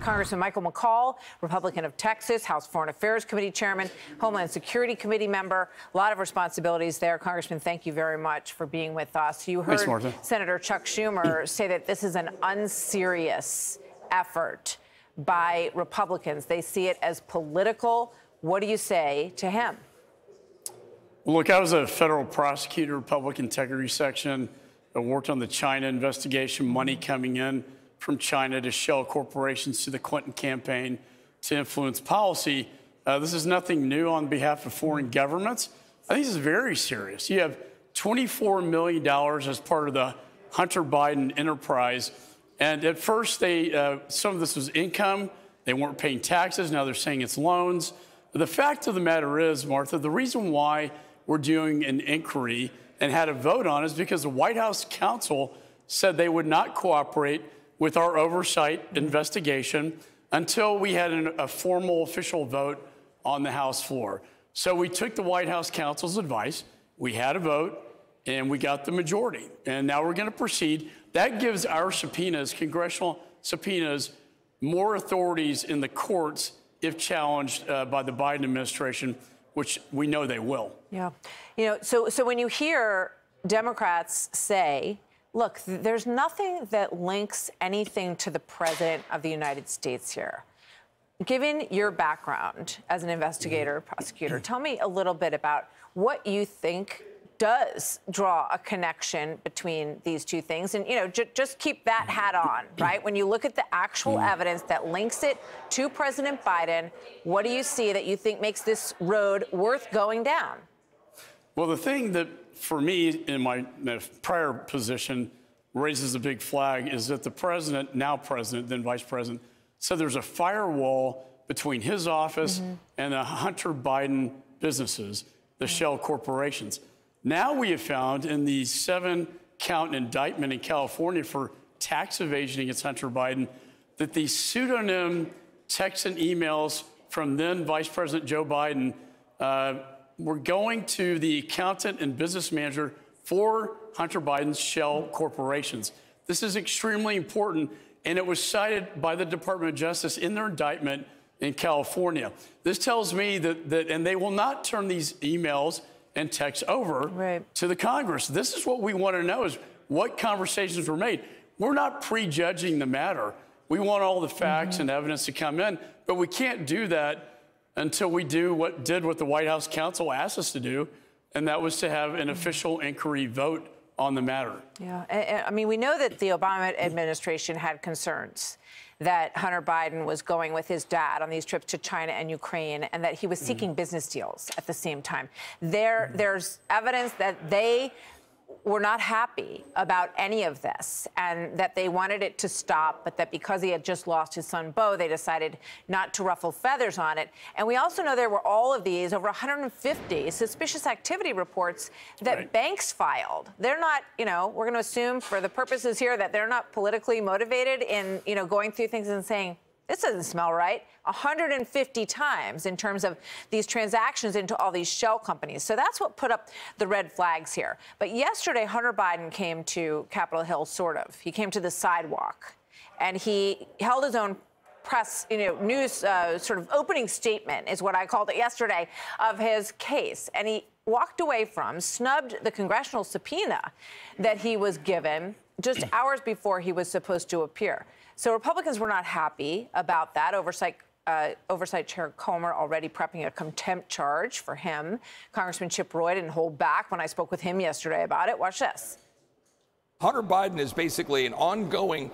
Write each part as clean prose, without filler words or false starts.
Congressman Michael McCaul, Republican of Texas, House Foreign Affairs Committee Chairman, Homeland Security Committee member. A lot of responsibilities there. Congressman, thank you very much for being with us. You heard Senator Chuck Schumer say that this is an unserious effort by Republicans. They see it as political. What do you say to him? Look, I was a federal prosecutor, public integrity section. I worked on the China investigation, money coming in from China to shell corporations to the Clinton campaign to influence policy. This is nothing new on behalf of foreign governments. I think this is very serious. You have $24 million as part of the Hunter Biden enterprise. And at first, some of this was income. They weren't paying taxes. Now they're saying it's loans. But the fact of the matter is, Martha, the reason why we're doing an inquiry and had a vote on is because the White House counsel said they would not cooperate with our oversight investigation until we had a formal official vote on the House floor. So we took the White House counsel's advice, we had a vote, and we got the majority. And now we're going to proceed. That gives our subpoenas, congressional subpoenas, more authorities in the courts if challenged by the Biden administration, which we know they will. Yeah. You know, so when you hear Democrats say, look, there's nothing that links anything to the president of the United States here. Given your background as an investigator, prosecutor, tell me a little bit about what you think does draw a connection between these two things. And, you know, just keep that hat on, right? When you look at the actual evidence that links it to President Biden, what do you see that you think makes this road worth going down? Well, the thing that, for me, in my prior position, raises a big flag is that the president, now president, then vice president, said there's a firewall between his office and the Hunter Biden businesses, the shell corporations. Now we have found in the 7-count indictment in California for tax evasion against Hunter Biden that the pseudonym texts and emails from then Vice President Joe Biden were going to the accountant and business manager for Hunter Biden's shell corporations. This is extremely important, and it was cited by the Department of Justice in their indictment in California. This tells me that and they will not turn these emails and texts over to the Congress. This is what we want to know, is what conversations were made. We're not prejudging the matter. We want all the facts and evidence to come in, but we can't do that until we do what the White House counsel asked us to do, and that was to have an official inquiry vote on the matter. Yeah, I mean, we know that the Obama administration had concerns that Hunter Biden was going with his dad on these trips to China and Ukraine, and that he was seeking business deals at the same time. There's evidence that they were not happy about any of this, and that they wanted it to stop, but that because he had just lost his son, Beau, they decided not to ruffle feathers on it. And we also know there were all of these, over 150 suspicious activity reports that banks filed. They're not, you know, we're going to assume for the purposes here that they're not politically motivated in, you know, going through things and saying, this doesn't smell right, 150 times in terms of these transactions into all these shell companies. So that's what put up the red flags here. But yesterday, Hunter Biden came to Capitol Hill, sort of. He came to the sidewalk, and he held his own press, news sort of opening statement, is what I called it yesterday, of his case. And he walked away from, snubbed the congressional subpoena that he was given just hours before he was supposed to appear. So Republicans were not happy about that. Oversight Chair Comer already prepping a contempt charge for him. Congressman Chip Roy didn't hold back when I spoke with him yesterday about it. Watch this. Hunter Biden is basically an ongoing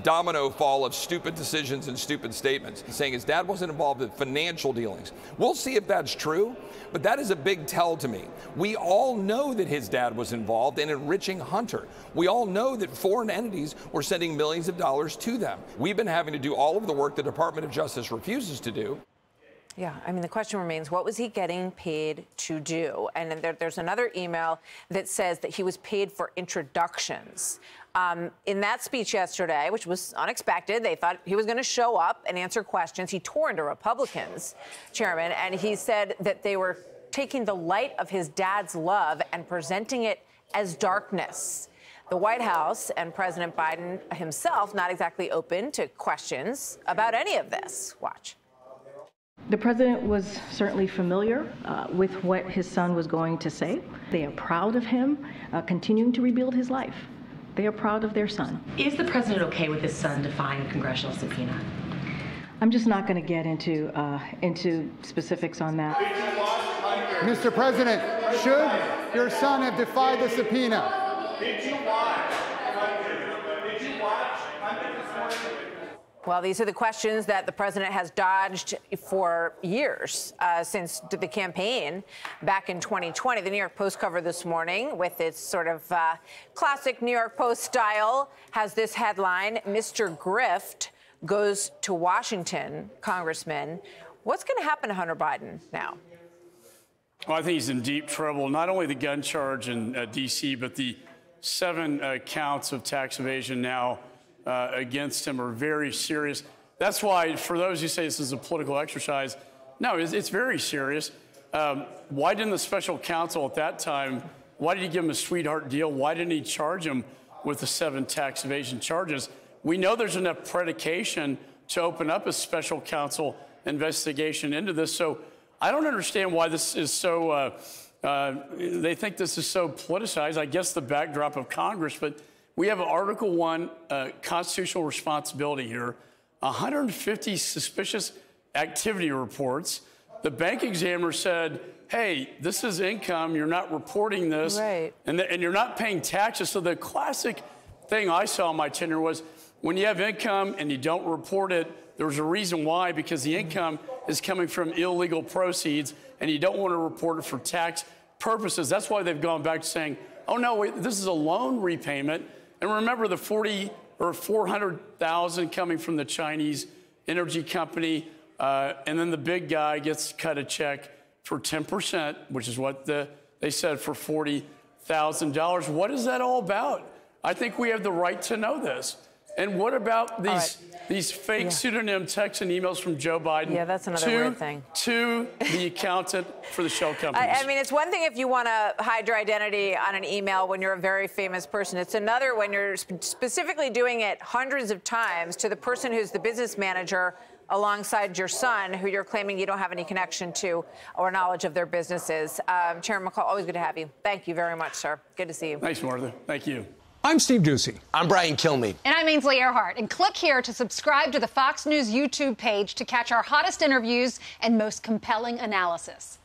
domino fall of stupid decisions and stupid statements, saying his dad wasn't involved in financial dealings. We'll see if that's true, but that is a big tell to me. We all know that his dad was involved in enriching Hunter. We all know that foreign entities were sending millions of dollars to them. We've been having to do all of the work the Department of Justice refuses to do. Yeah, I mean, the question remains, what was he getting paid to do? And there's another email that says that he was paid for introductions. In that speech yesterday, which was unexpected, they thought he was going to show up and answer questions. He tore into Republicans, Chairman, and he said that they were taking the light of his dad's love and presenting it as darkness. The White House and President Biden himself not exactly open to questions about any of this. Watch. The president was certainly familiar with what his son was going to say. They are proud of him continuing to rebuild his life. They are proud of their son. Is the president okay with his son defying a congressional subpoena? I'm just not going to get into specifics on that. Mr. President, should your son have defied the subpoena? Did you watch? Well, these are the questions that the president has dodged for years since the campaign back in 2020. The New York Post cover this morning, with its sort of classic New York Post style, has this headline: Mr. Grift goes to Washington. Congressman, what's going to happen to Hunter Biden now? Well, I think he's in deep trouble. Not only the gun charge in D.C., but the 7 counts of tax evasion now against him are very serious. That's why, for those who say this is a political exercise, no, it's very serious. Why didn't the special counsel at that time, why did he give him a sweetheart deal? Why didn't he charge him with the 7 tax evasion charges? We know there's enough predication to open up a special counsel investigation into this. So I don't understand why this is so, they think this is so politicized. I guess the backdrop of Congress, but we have Article 1 constitutional responsibility here, 150 suspicious activity reports. The bank examiner said, hey, this is income, you're not reporting this, right, and you're not paying taxes. So the classic thing I saw in my tenure was when you have income and you don't report it, there's a reason why, because the income is coming from illegal proceeds and you don't want to report it for tax purposes. That's why they've gone back to saying, oh no, wait, this is a loan repayment. And remember the 40 or 400,000 coming from the Chinese energy company, and then the big guy gets cut a check for 10%, which is what they said, for $40,000. What is that all about? I think we have the right to know this. And what about these fake pseudonym texts and emails from Joe Biden? Yeah, that's another weird thing. To the accountant for the shell companies. I mean, it's one thing if you want to hide your identity on an email when you're a very famous person. It's another when you're specifically doing it hundreds of times to the person who's the business manager alongside your son, who you're claiming you don't have any connection to or knowledge of their businesses. Chairman McCaul, always good to have you. Thank you very much, sir. Good to see you. Thanks, Martha. Thank you. I'm Steve Doocy. I'm Brian Kilmeade. And I'm Ainsley Earhart. And click here to subscribe to the Fox News YouTube page to catch our hottest interviews and most compelling analysis.